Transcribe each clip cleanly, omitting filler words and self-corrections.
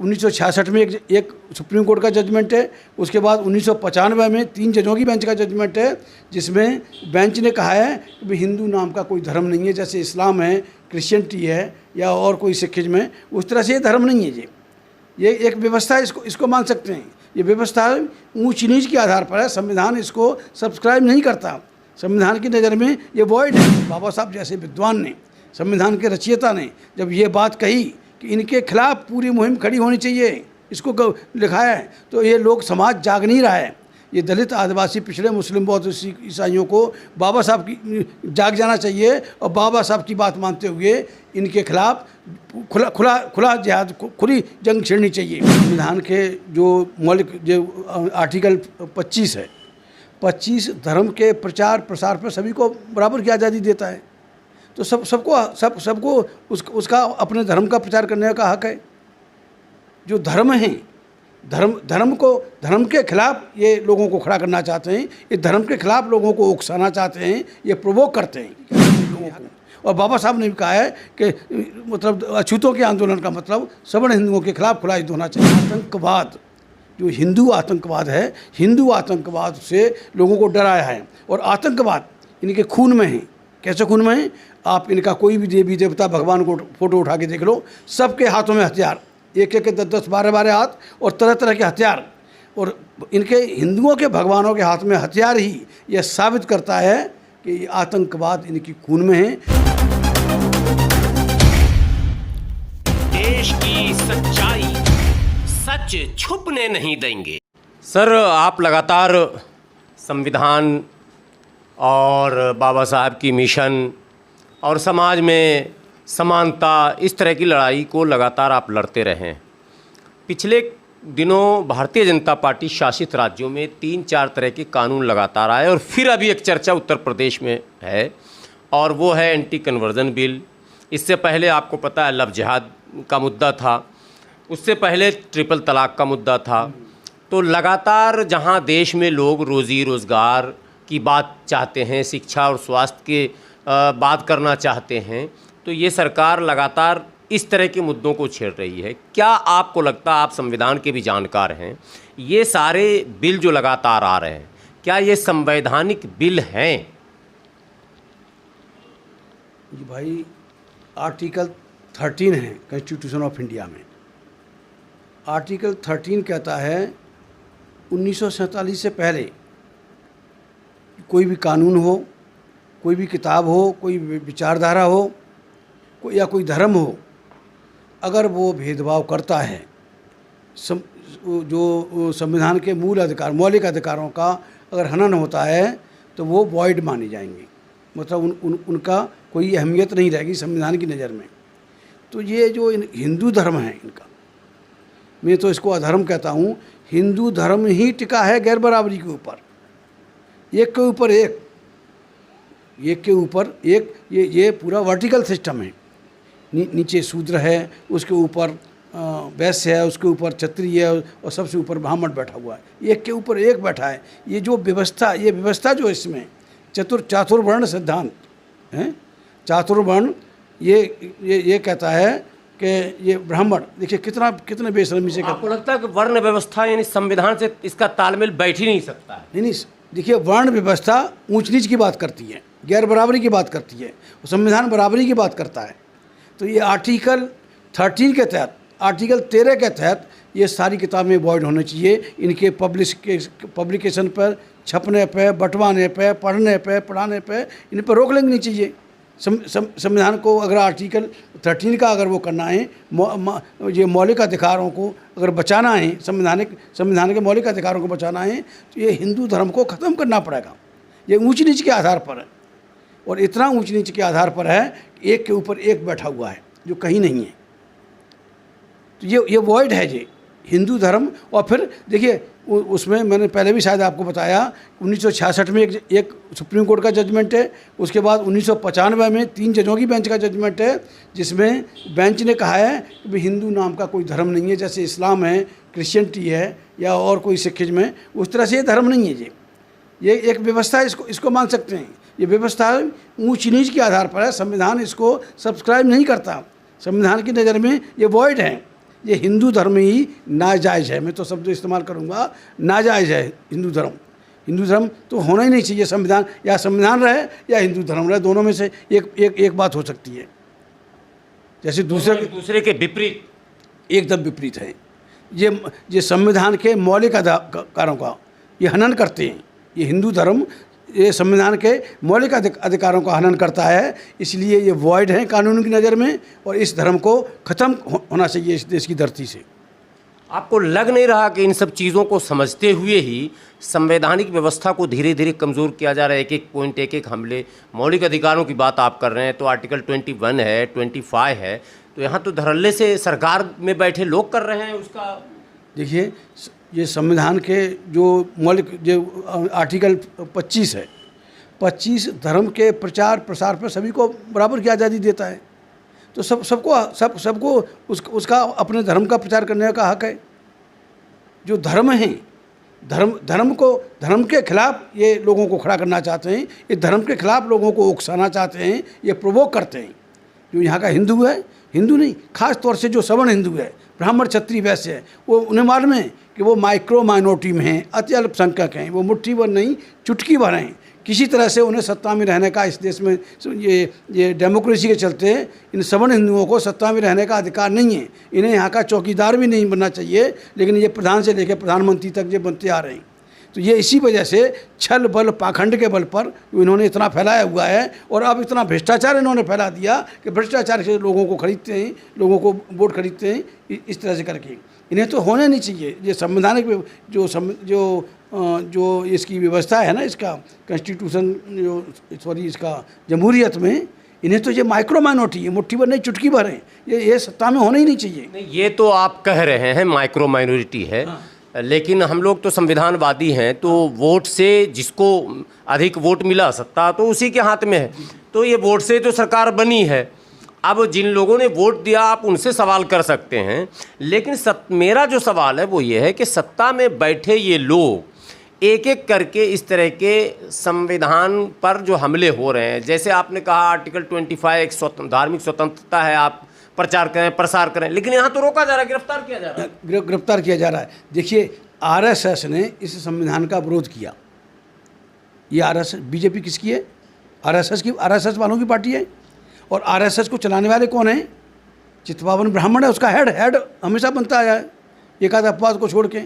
1966 में एक supreme court का जजमेंट है, उसके बाद 1995 में 3 जजों की बेंच का जजमेंट है, जिसमें बेंच ने कहा है कि भाई हिंदू नाम का कोई धर्म नहीं है। जैसे इस्लाम है, क्रिश्चियनिटी है या और कोई सिखिज्म है, उस तरह से ये धर्म नहीं है। ये एक व्यवस्था है, इसको मान सकते हैं। ये व्यवस्था ऊंच नीच के आधार पर है। संविधान इसको सब्सक्राइब नहीं करता। संविधान की नज़र में ये वॉइड है। बाबा साहब जैसे विद्वान ने, संविधान के रचयिता ने जब ये बात कही कि इनके खिलाफ पूरी मुहिम खड़ी होनी चाहिए, इसको लिखा है, तो ये लोग समाज जाग नहीं रहा है। ये दलित, आदिवासी, पिछड़े, मुस्लिम, बौद्ध, ईसाइयों को बाबा साहब की जाग जाना चाहिए और बाबा साहब की बात मानते हुए इनके खिलाफ खुला जिहाद, खुली जंग छेड़नी चाहिए। संविधान के जो मौलिक जो आर्टिकल 25 है, 25 धर्म के प्रचार प्रसार पर सभी को बराबर की आज़ादी देता है। तो सबको उसका अपने धर्म का प्रचार करने का हक है। जो धर्म है, धर्म के खिलाफ ये लोगों को खड़ा करना चाहते हैं, ये धर्म के खिलाफ लोगों को उकसाना चाहते हैं, ये प्रोवोक करते हैं लोगों को। और बाबा साहब ने भी कहा है कि मतलब अछूतों के आंदोलन का मतलब सवर्ण हिंदुओं के खिलाफ खुला युद्ध होना चाहिए। आतंकवाद, जो हिंदू आतंकवाद है, हिंदू आतंकवाद से लोगों को डराया है। और आतंकवाद इनके खून में है। कैसे खून में है? आप इनका कोई भी देवी देवता भगवान को फोटो उठा के देख लो, सबके हाथों में हथियार, एक 10 12 हाथ और तरह तरह के हथियार। और इनके हिंदुओं के भगवानों के हाथ में हथियार ही यह साबित करता है कि आतंकवाद इनकी खून में है। देश की सच्चाई सच छुपने नहीं देंगे। सर, आप लगातार संविधान और बाबा साहब की मिशन और समाज में समानता, इस तरह की लड़ाई को लगातार आप लड़ते रहे हैं। पिछले दिनों भारतीय जनता पार्टी शासित राज्यों में 3-4 तरह के कानून लगातार आए और फिर अभी एक चर्चा उत्तर प्रदेश में है और वो है एंटी कन्वर्जन बिल। इससे पहले आपको पता है लव जिहाद का मुद्दा था, उससे पहले ट्रिपल तलाक का मुद्दा था। तो लगातार जहां देश में लोग रोज़ी रोज़गार की बात चाहते हैं, शिक्षा और स्वास्थ्य के बात करना चाहते हैं, तो ये सरकार लगातार इस तरह के मुद्दों को छेड़ रही है। क्या आपको लगता है, आप संविधान के भी जानकार हैं, ये सारे बिल जो लगातार आ रहे हैं, क्या ये संवैधानिक बिल हैं? जी भाई, आर्टिकल 13 है कॉन्स्टिट्यूशन ऑफ इंडिया में। आर्टिकल 13 कहता है 1947 से पहले कोई भी कानून हो, कोई भी किताब हो, कोई विचारधारा हो, या कोई धर्म हो, अगर वो भेदभाव करता है, जो संविधान के मूल अधिकार, मौलिक अधिकारों का अगर हनन होता है, तो वो वॉइड माने जाएंगे। मतलब उनका कोई अहमियत नहीं रहेगी संविधान की नज़र में। तो ये जो हिंदू धर्म है इनका, मैं तो इसको अधर्म कहता हूँ। हिंदू धर्म ही टिका है गैर बराबरी के ऊपर, एक के ऊपर एक, एक के ऊपर एक। ये पूरा वर्टिकल सिस्टम है। नीचे शूद्र है, उसके ऊपर वैश्य है, उसके ऊपर क्षत्रिय है और सबसे ऊपर ब्राह्मण बैठा हुआ है। एक के ऊपर एक बैठा है। ये जो व्यवस्था, ये व्यवस्था जो इसमें चातुर्वर्ण सिद्धांत है, चातुर्वर्ण, ये कहता है कि ये ब्राह्मण, देखिए कितने बेशर्मी से। आपको लगता है कि वर्ण व्यवस्था यानी संविधान से इसका तालमेल बैठ ही नहीं सकता है? नहीं, देखिए, वर्ण व्यवस्था ऊंच नीच की बात करती है, गैर बराबरी की बात करती है, और संविधान बराबरी की बात करता है। तो ये आर्टिकल 13 के तहत, आर्टिकल 13 के तहत ये सारी किताबें वॉइड होनी चाहिए। इनके पब्लिकेशन पर, छपने पे, बंटवाने पे, पढ़ने पे, पढ़ाने पे, इन पर रोक लगनी चाहिए। संविधान को अगर आर्टिकल 13 का अगर वो करना है, ये मौलिक अधिकारों को अगर बचाना है, संविधान के मौलिक अधिकारों को बचाना है, तो ये हिंदू धर्म को ख़त्म करना पड़ेगा। ये ऊंच नीच के आधार पर है, और इतना ऊंच नीच के आधार पर है कि एक के ऊपर एक बैठा हुआ है जो कहीं नहीं है। तो ये वॉइड है ये हिंदू धर्म। और फिर देखिए, उसमें मैंने पहले भी शायद आपको बताया, 1966 में एक सुप्रीम कोर्ट का जजमेंट है, उसके बाद 1995 में 3 जजों की बेंच का जजमेंट है, जिसमें बेंच ने कहा है कि हिंदू नाम का कोई धर्म नहीं है। जैसे इस्लाम है, क्रिश्चियनिटी है या और कोई सिखिज्म है, उस तरह से ये धर्म नहीं है। ये एक व्यवस्था है, इसको मान सकते हैं। ये व्यवस्था ऊंच नीच के आधार पर है। संविधान इसको सब्सक्राइब नहीं करता। संविधान की नज़र में ये वॉइड है। ये हिंदू धर्म ही नाजायज़ है। मैं तो शब्द इस्तेमाल करूँगा, नाजायज़ है हिंदू धर्म। हिंदू धर्म तो होना ही नहीं चाहिए। संविधान, या संविधान रहे या हिंदू धर्म रहे, दोनों में से एक बात हो सकती है। जैसे दूसरे के विपरीत, एकदम विपरीत है। ये संविधान के मौलिक अधिकारों का ये हनन करते हैं। ये हिंदू धर्म ये संविधान के मौलिक अधिकारों का हनन करता है, इसलिए ये वॉइड है कानून की नज़र में, और इस धर्म को ख़त्म होना चाहिए इस देश की धरती से। आपको लग नहीं रहा कि इन सब चीज़ों को समझते हुए ही संवैधानिक व्यवस्था को धीरे धीरे कमज़ोर किया जा रहा है? एक एक पॉइंट, एक एक हमले, मौलिक अधिकारों की बात आप कर रहे हैं तो आर्टिकल 21 है, 25 है, तो यहाँ तो धड़ल्ले से सरकार में बैठे लोग कर रहे हैं उसका। देखिए, ये संविधान के जो मौलिक जो आर्टिकल 25 है, 25 धर्म के प्रचार प्रसार पर सभी को बराबर की आज़ादी देता है। तो सबको उसका अपने धर्म का प्रचार करने का हक है। जो धर्म है, धर्म के खिलाफ ये लोगों को खड़ा करना चाहते हैं, ये धर्म के खिलाफ लोगों को उकसाना चाहते हैं, ये प्रोवोक करते हैं। जो यहाँ का हिंदू है, हिंदू नहीं, खास तौर से जो सवर्ण हिंदू है, ब्राह्मण क्षत्रिय वैश्य है, वो उन्हें मालूम है कि वो माइक्रो माइनॉरिटी में हैं, अति अल्पसंख्यक हैं, वो मुट्ठी भर नहीं चुटकी भर हैं। किसी तरह से उन्हें सत्ता में रहने का इस देश में ये डेमोक्रेसी के चलते इन सवर्ण हिंदुओं को सत्ता में रहने का अधिकार नहीं है। इन्हें यहाँ का चौकीदार भी नहीं बनना चाहिए, लेकिन ये प्रधान से लेकर प्रधानमंत्री तक ये बनते आ रहे हैं। तो ये इसी वजह से छल बल पाखंड के बल पर इन्होंने इतना फैलाया हुआ है, और अब इतना भ्रष्टाचार इन्होंने फैला दिया कि भ्रष्टाचार से लोगों को खरीदते हैं, लोगों को वोट खरीदते हैं, इस तरह से करके। इन्हें तो होने नहीं चाहिए। ये संवैधानिक जो इसकी व्यवस्था है ना, इसका कॉन्स्टिट्यूशन इसका जमहूरियत में, इन्हें तो ये माइक्रो माइनॉरिटी है, मुट्ठी भर नहीं चुटकी भर है, ये सत्ता में होना ही नहीं चाहिए। नहीं, ये तो आप कह रहे हैं माइक्रो माइनॉरिटी है। हाँ। लेकिन हम लोग तो संविधानवादी हैं, तो वोट से जिसको अधिक वोट मिला सत्ता तो उसी के हाथ में है। तो ये वोट से तो सरकार बनी है। अब जिन लोगों ने वोट दिया आप उनसे सवाल कर सकते हैं, लेकिन मेरा जो सवाल है वो ये है कि सत्ता में बैठे ये लोग एक एक करके इस तरह के संविधान पर जो हमले हो रहे हैं, जैसे आपने कहा आर्टिकल 25 एक धार्मिक स्वतंत्रता है, आप प्रचार करें प्रसार करें, लेकिन यहाँ तो रोका जा रहा है, गिरफ्तार किया जा रहा है। गिरफ्तार किया जा रहा है। देखिए, आरएसएस ने इस संविधान का विरोध किया। ये आरएसएस, बीजेपी किसकी है? आरएसएस वालों की पार्टी है। और आरएसएस को चलाने वाले कौन हैं? चित्तपावन ब्राह्मण है, उसका हेड हमेशा बनता आया है, एक आध अपवाद को छोड़ के।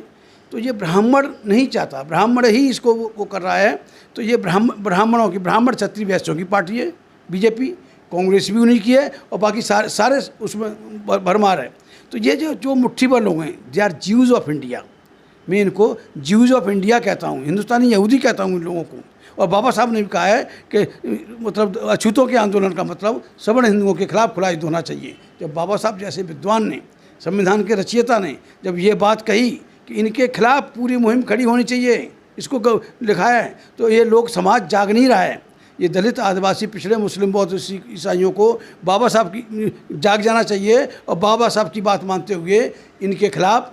तो ये ब्राह्मण नहीं चाहता, ब्राह्मण ही इसको वो कर रहा है। तो ये ब्राह्मणों की, ब्राह्मण क्षत्रिय वैश्यों की पार्टी है बीजेपी। कांग्रेस भी उन्हीं की है, और बाकी सारे उसमें भरमार है। तो ये जो मुट्ठी भर लोग हैं, they are Jews of India. मैं इनको ज्यूज ऑफ इंडिया कहता हूँ, हिंदुस्तानी यहूदी कहता हूँ इन लोगों को। और बाबा साहब ने भी कहा है कि मतलब अछूतों के आंदोलन का मतलब सवर्ण हिंदुओं के खिलाफ खुला युद्ध होना चाहिए। जब बाबा साहब जैसे विद्वान ने, संविधान के रचयिता ने जब ये बात कही कि इनके खिलाफ पूरी मुहिम खड़ी होनी चाहिए, इसको लिखा है, तो ये लोग समाज जाग नहीं रहा है। ये दलित, आदिवासी, पिछड़े, मुस्लिम, बौद्ध, ईसाइयों को बाबा साहब की जाग जाना चाहिए, और बाबा साहब की बात मानते हुए इनके खिलाफ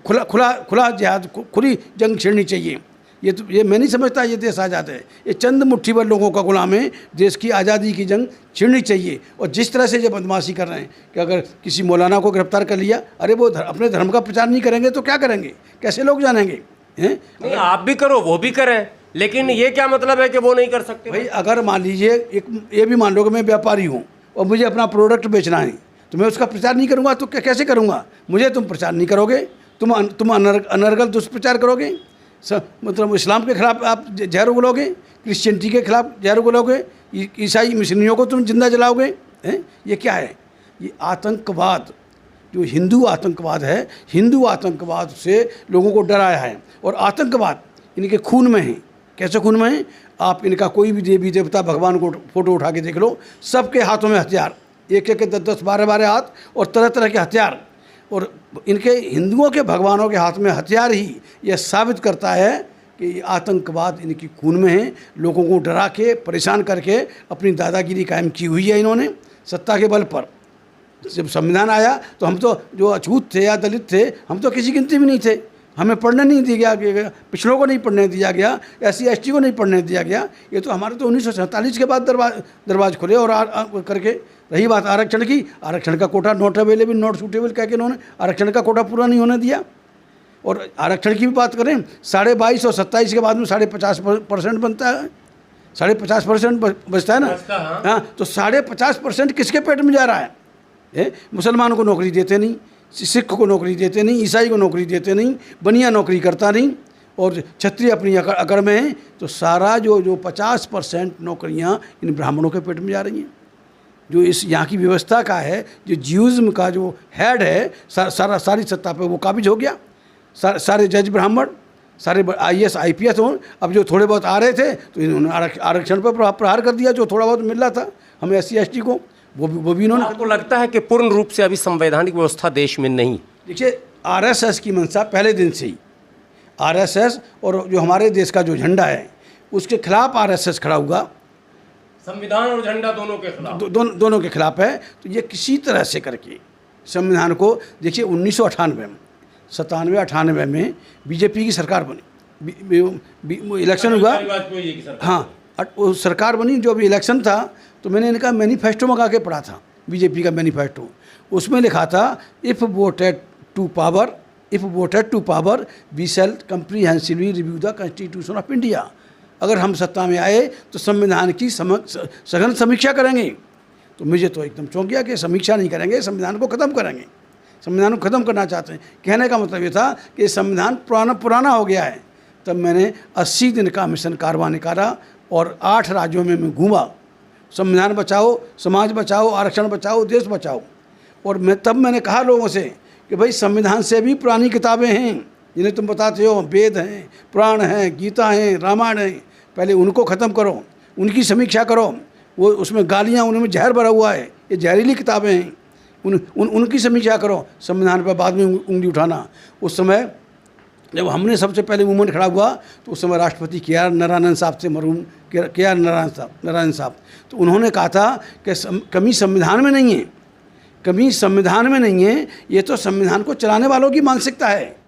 खुला जिहाद, खुली जंग छेड़नी चाहिए। ये मैं नहीं समझता ये देश आज़ाद है। ये चंद मुट्ठी भर लोगों का गुलाम है। देश की आज़ादी की जंग छिड़नी चाहिए। और जिस तरह से ये बदमाशी कर रहे हैं कि अगर किसी मौलाना को गिरफ्तार कर लिया, अरे वो अपने धर्म का प्रचार नहीं करेंगे तो क्या करेंगे? कैसे लोग जानेंगे? हैं? नहीं, आप भी करो, वो भी करें, लेकिन ये क्या मतलब है कि वो नहीं कर सकते? भाई अगर मान लीजिए ये भी मान लो कि मैं व्यापारी हूँ और मुझे अपना प्रोडक्ट बेचना है, तो मैं उसका प्रचार नहीं करूँगा तो कैसे करूँगा? मुझे तुम प्रचार नहीं करोगे, तुम अनर्गल दुष्प्रचार करोगे। मतलब इस्लाम के खिलाफ आप जहर उगलोगे, क्रिश्चियनिटी के खिलाफ जहर उगलोगे, ईसाई मिशनरियों को तुम जिंदा जलाओगे। हैं? ये क्या है? ये आतंकवाद, जो हिंदू आतंकवाद है, हिंदू आतंकवाद से लोगों को डराया है। और आतंकवाद इनके खून में है। कैसे खून में है? आप इनका कोई भी देवी देवता भगवान को फोटो उठा के देख लो, सबके हाथों में हथियार, एक एक 10-10, 12-12 हाथ और तरह तरह के हथियार। और इनके हिंदुओं के भगवानों के हाथ में हथियार ही यह साबित करता है कि आतंकवाद इनकी खून में है। लोगों को डरा के परेशान करके अपनी दादागिरी कायम की हुई है इन्होंने सत्ता के बल पर। जब संविधान आया तो हम तो जो अछूत थे या दलित थे, हम तो किसी गिनती भी नहीं थे। हमें पढ़ने नहीं दिया गया, पिछड़ों को नहीं पढ़ने दिया गया, SC/ST को नहीं पढ़ने दिया गया। ये तो हमारे तो 1947 के बाद दरवाजे खुले और करके रही बात आरक्षण की, आरक्षण का quota not available not suitable कह के इन्होंने आरक्षण का कोटा पूरा नहीं होने दिया। और आरक्षण की भी बात करें, 22.5 और 27 के बाद में 50.5% बनता है, 50.5% बचता है ना। हाँ, तो 50.5% किसके पेट में जा रहा है? मुसलमानों को नौकरी देते नहीं, सिख को नौकरी देते नहीं, ईसाई को नौकरी देते नहीं, बनिया नौकरी करता नहीं, और क्षत्रिय अपनी अकड़ में है। तो सारा जो 50% नौकरियां इन ब्राह्मणों के पेट में जा रही हैं। जो इस यहाँ की व्यवस्था का है, जो ज्यूज़म का जो हेड है, सारी सत्ता पे वो काबिज हो गया। सारे जज ब्राह्मण, सारे IAS IPS हो। अब जो थोड़े बहुत आ रहे थे तो इन्होंने आरक्षण पर प्रहार कर दिया। जो थोड़ा बहुत मिल रहा था हमें SC ST को, वो भी इन्होंने। आपको लगता है कि पूर्ण रूप से अभी संवैधानिक व्यवस्था देश में नहीं? देखिए, RSS की मंशा पहले दिन से ही, RSS और जो हमारे देश का जो झंडा है उसके खिलाफ RSS खड़ा हुआ। संविधान और झंडा दोनों के खिलाफ, दोनों के खिलाफ है। तो ये किसी तरह से करके संविधान को, देखिए 1998 में, 97-98 में बीजेपी की सरकार बनी, इलेक्शन हुआ। हाँ, वो सरकार बनी। जो अभी इलेक्शन था तो मैंने इनका मैनिफेस्टो मंगा के पढ़ा था, बीजेपी का मैनिफेस्टो। उसमें लिखा था, if voted to power we shall comprehensively review the constitution of India. अगर हम सत्ता में आए तो संविधान की सघन समीक्षा करेंगे। तो मुझे तो एकदम चौंक गया कि समीक्षा नहीं करेंगे, संविधान को ख़त्म करेंगे। संविधान को ख़त्म करना चाहते हैं। कहने का मतलब ये था कि संविधान पुराना हो गया है। तब मैंने 80 दिन का मिशन कारवां निकाला और 8 राज्यों में मैं घूमा। संविधान बचाओ, समाज बचाओ, आरक्षण बचाओ, देश बचाओ। और मैंने कहा लोगों से कि भाई संविधान से भी पुरानी किताबें हैं जिन्हें तुम बताते हो, वेद हैं, पुराण हैं, गीता हैं, रामायण है, पहले उनको ख़त्म करो, उनकी समीक्षा करो। वो उसमें गालियाँ, उनमें जहर भरा हुआ है, ये जहरीली किताबें हैं, उनकी समीक्षा करो। संविधान पर बाद में उंगली उठाना। उस समय जब हमने सबसे पहले मूवमेंट खड़ा हुआ तो उस समय राष्ट्रपति KR नारायणन साहब थे, मरहूम KR नारायणन साहब। तो उन्होंने कहा था कि कमी संविधान में नहीं है, कमी संविधान में नहीं है, ये तो संविधान को चलाने वालों की मानसिकता है।